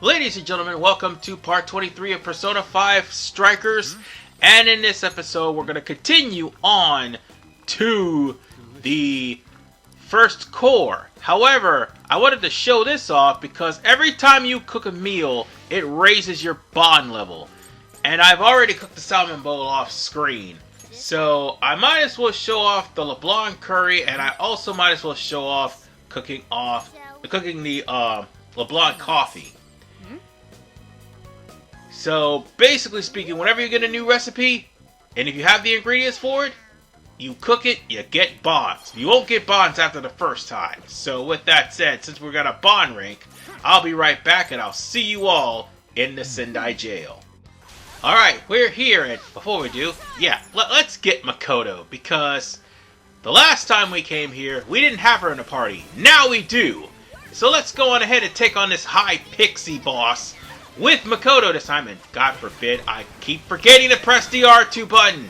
Ladies and gentlemen, welcome to part 23 of Persona 5 Strikers. And in this episode, we're going to continue on to the first core. However, I wanted to show this off because every time you cook a meal, it raises your bond level. And I've already cooked the salmon bowl off screen. So I might as well show off the LeBlanc curry, and I also might as well show off cooking the LeBlanc coffee. So, basically speaking, whenever you get a new recipe, and if you have the ingredients for it, you cook it, you get bonds. You won't get bonds after the first time. So, with that said, since we're gonna bond rank, I'll be right back, and I'll see you all in the Sendai Jail. Alright, we're here, and before we do, let's get Makoto, because the last time we came here, we didn't have her in the party. Now we do! So let's go on ahead and take on this high pixie boss with Makoto this time, and God forbid, I keep forgetting to press the R2 button.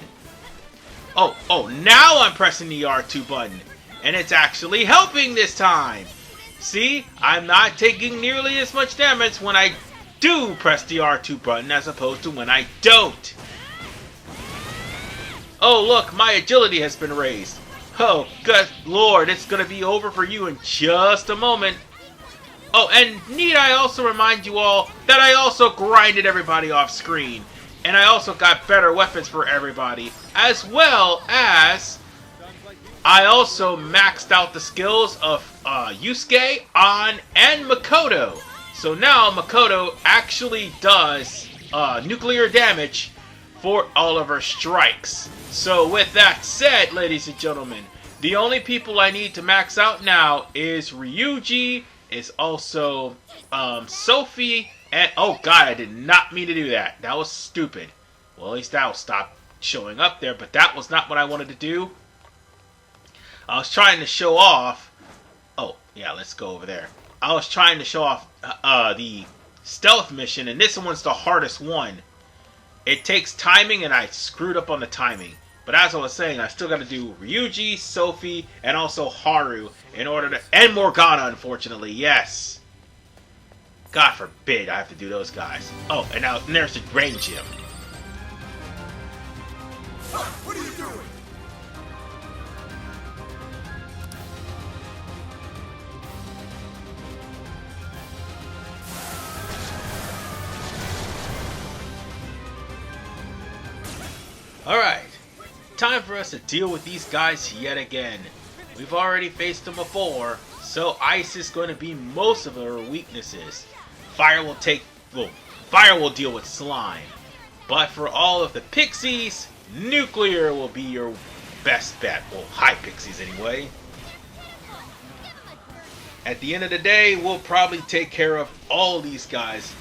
Oh, now I'm pressing the R2 button, and it's actually helping this time. See, I'm not taking nearly as much damage when I do press the R2 button as opposed to when I don't. Oh look, my agility has been raised. Oh, good lord, it's gonna be over for you in just a moment. Oh, and need I also remind you all that I also grinded everybody off screen. And I also got better weapons for everybody. As well as I also maxed out the skills of Yusuke, An, and Makoto. So now Makoto actually does nuclear damage for all of her strikes. So with that said, ladies and gentlemen, the only people I need to max out now is Ryuji, is also Sophie, and oh god, I did not mean to do that. That was stupid. Well, at least that'll stop showing up there, but that was not what I wanted to do. I was trying to show off. Oh, yeah, let's go over there. I was trying to show off the stealth mission, and this one's the hardest one. It takes timing, and I screwed up on the timing. But as I was saying, I still got to do Ryuji, Sophie, and also Haru in order to... And Morgana, unfortunately, yes. God forbid I have to do those guys. Oh, and now there's the rain gym. What are you doing? Alright. Time for us to deal with these guys yet again. We've already faced them before, so ice is going to be most of their weaknesses. Fire will deal with slime. But for all of the pixies, nuclear will be your best bet. Well, high pixies anyway. At the end of the day, we'll probably take care of all these guys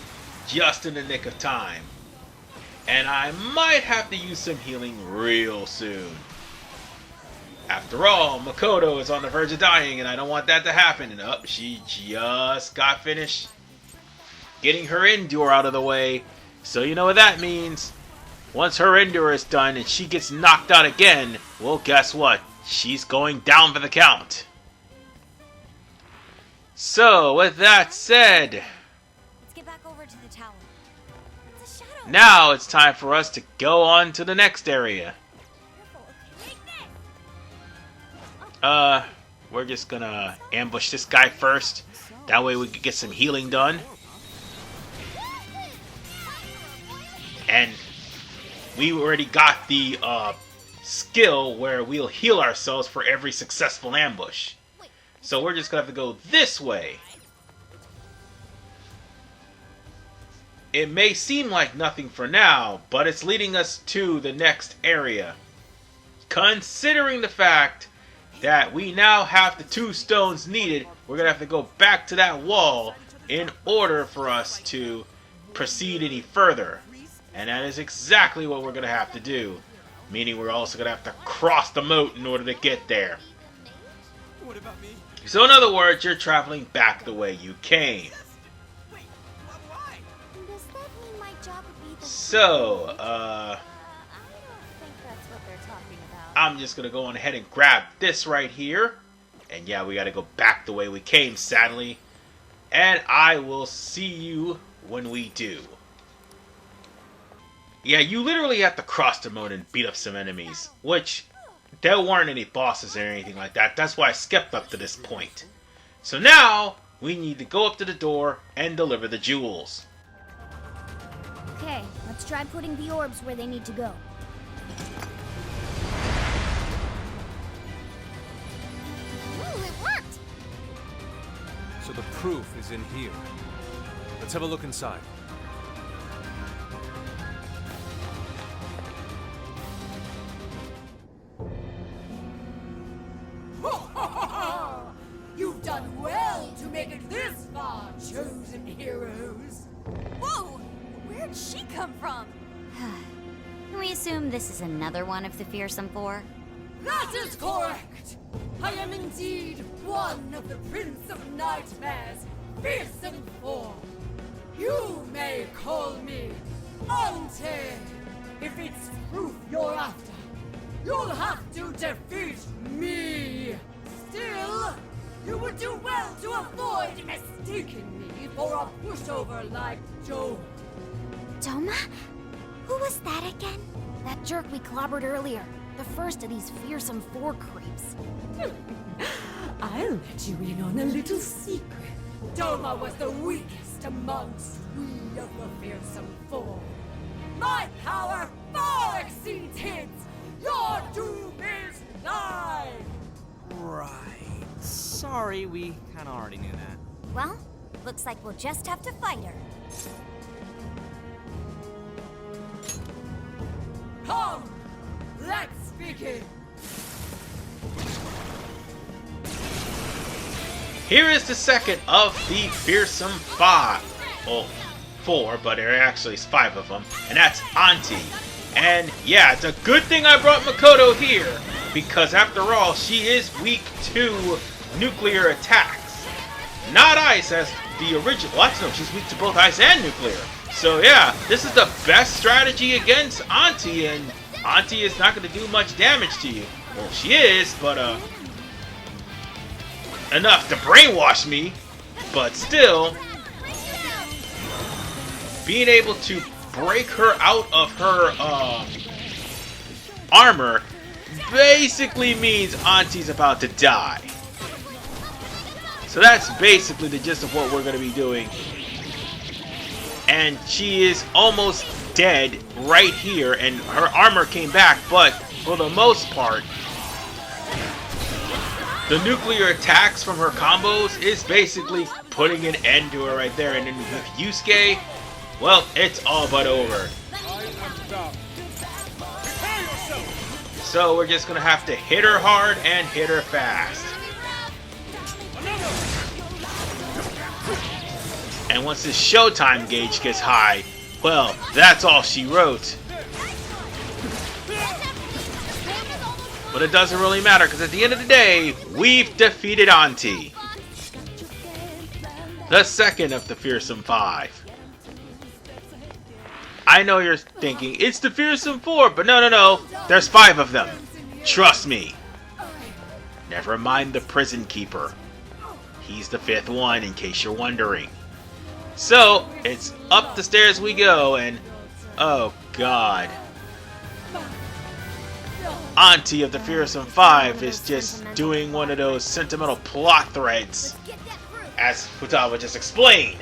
just in the nick of time. And I might have to use some healing real soon. After all, Makoto is on the verge of dying, and I don't want that to happen. And she just got finished getting her endure out of the way. So you know what that means. Once her endure is done and she gets knocked out again, well, guess what? She's going down for the count. So, with that said, let's get back over to the tower. It's a shadow. Now it's time for us to go on to the next area. We're just gonna ambush this guy first. That way we can get some healing done. And we already got the skill where we'll heal ourselves for every successful ambush. So we're just gonna have to go this way. It may seem like nothing for now, but it's leading us to the next area. Considering the fact that we now have the 2 stones needed, we're gonna have to go back to that wall in order for us to proceed any further. And that is exactly what we're gonna have to do. Meaning we're also gonna have to cross the moat in order to get there. What about me? So in other words, you're traveling back the way you came. Wait, why? Does that mean my job would be the... So, I don't think that's what they're talking about. I'm just gonna go on ahead and grab this right here. And yeah, we gotta go back the way we came, sadly. and I will see you when we do. Yeah, you literally have to cross the moon and beat up some enemies, which there weren't any bosses or anything like that. That's why I skipped up to this point. So now, we need to go up to the door and deliver the jewels. Okay, let's try putting the orbs where they need to go. Ooh, it worked! So the proof is in here. Let's have a look inside. You've done well to make it this far, chosen heroes. Whoa! Where'd she come from? Can we assume this is another one of the fearsome four? That is correct. I am indeed one of the Prince of Nightmares, fearsome four. You may call me Attained. If it's proof you're after, you'll have to defeat me. Still, you would do well to avoid mistaking me for a pushover like Joe. Doma? Who was that again? That jerk we clobbered earlier. The first of these fearsome four creeps. I'll let you in on a little secret. Doma was the weakest amongst we of the fearsome four. My power far exceeds his. Your doom is nigh. Right. Sorry, we kinda already knew that. Well, looks like we'll just have to fight her. Come, let's begin. Here is the second of the fearsome five. Well, four, but there actually is five of them, and that's Auntie. And yeah, it's a good thing I brought Makoto here, because after all, she is weak to nuclear attacks. Not ice as the original. Well, no, she's weak to both ice and nuclear. So yeah, this is the best strategy against Auntie, and Auntie is not going to do much damage to you. Well, she is, but enough to brainwash me. But still, being able to break her out of her armor basically means Auntie's about to die. So that's basically the gist of what we're going to be doing. And she is almost dead right here, and her armor came back, but for the most part, the nuclear attacks from her combos is basically putting an end to her right there. And then with Yusuke, well, it's all but over. So we're just gonna have to hit her hard and hit her fast. And once the showtime gauge gets high, well, that's all she wrote. But it doesn't really matter, because at the end of the day, we've defeated Auntie. The second of the fearsome five. I know you're thinking, it's the fearsome four, but no, there's five of them. Trust me. Never mind the prison keeper. He's the fifth one, in case you're wondering. So, it's up the stairs we go, and oh god. Auntie of the fearsome five is just doing one of those sentimental plot threads, as Futaba just explained.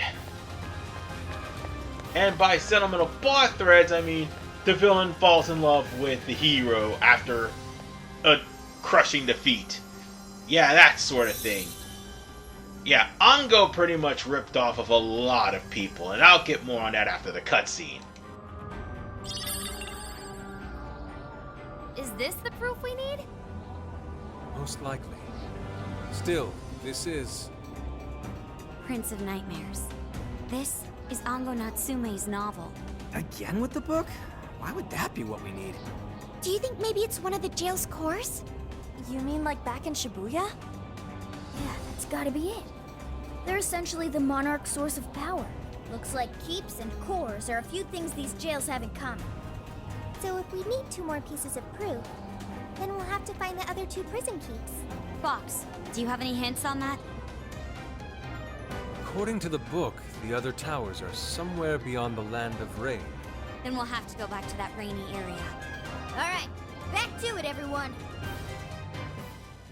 And by sentimental plot threads, I mean the villain falls in love with the hero after a crushing defeat. Yeah, that sort of thing. Yeah, Ango pretty much ripped off of a lot of people, and I'll get more on that after the cutscene. Is this the proof we need? Most likely. Still, this is... Prince of Nightmares. This is Ango Natsume's novel. Again with the book? Why would that be what we need? Do you think maybe it's one of the jail's cores? You mean like back in Shibuya? Yeah, that's gotta be it. They're essentially the monarch's source of power. Looks like keeps and cores are a few things these jails have in common. So if we need 2 more pieces of proof, then we'll have to find the other 2 prison keys. Fox, do you have any hints on that? According to the book, the other towers are somewhere beyond the land of rain. Then we'll have to go back to that rainy area. Alright, back to it, everyone.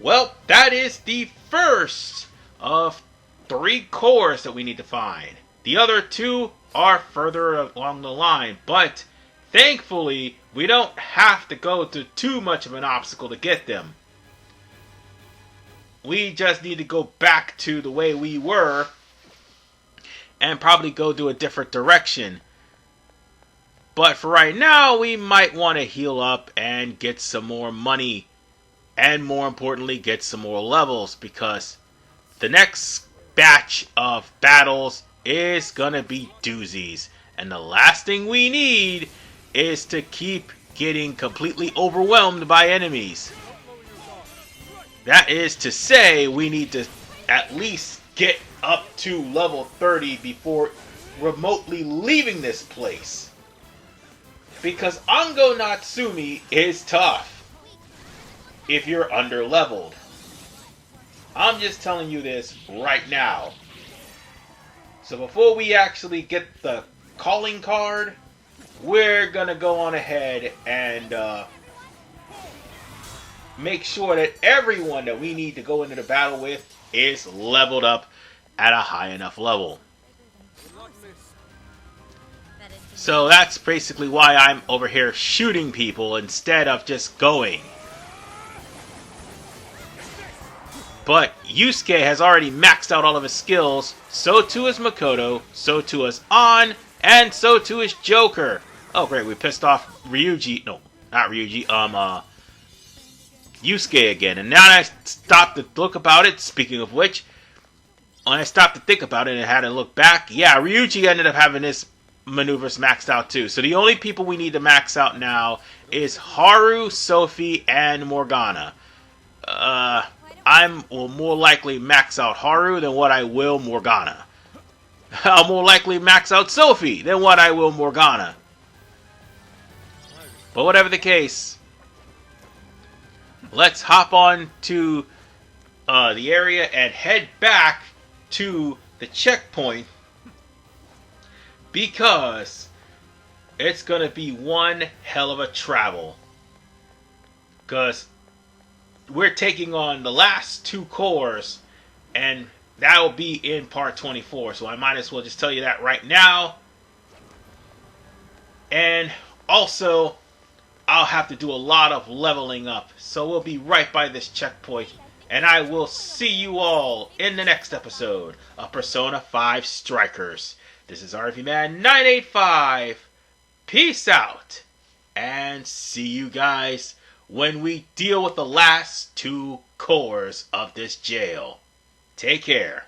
Well, that is the first of 3 cores that we need to find. The other 2 are further along the line, but thankfully, we don't have to go through too much of an obstacle to get them. We just need to go back to the way we were and probably go to a different direction. But for right now, we might want to heal up and get some more money. And more importantly, get some more levels, because the next batch of battles is gonna be doozies. And the last thing we need is to keep getting completely overwhelmed by enemies. That is to say, we need to at least get up to level 30 before remotely leaving this place. Because Ango Natsumi is tough if you're under-leveled. I'm just telling you this right now. So before we actually get the calling card, we're gonna go on ahead and make sure that everyone that we need to go into the battle with is leveled up at a high enough level. So that's basically why I'm over here shooting people instead of just going. But Yusuke has already maxed out all of his skills, so too is Makoto, so too is An, and so too is Joker. Oh great, we pissed off Ryuji, no, not Ryuji, Yusuke again. And now that I stopped to look about it, speaking of which, when I stopped to think about it and had to look back, yeah, Ryuji ended up having his maneuvers maxed out too. So the only people we need to max out now is Haru, Sophie, and Morgana. I will more likely max out Haru than what I will Morgana. I'll more likely max out Sophie than what I will Morgana. But whatever the case, let's hop on to the area and head back to the checkpoint, because it's going to be one hell of a travel. Because we're taking on the last 2 cores, and that will be in part 24. So I might as well just tell you that right now. And also, I'll have to do a lot of leveling up. So we'll be right by this checkpoint. And I will see you all in the next episode of Persona 5 Strikers. This is RVMan 985. Peace out. And see you guys when we deal with the last 2 cores of this jail. Take care.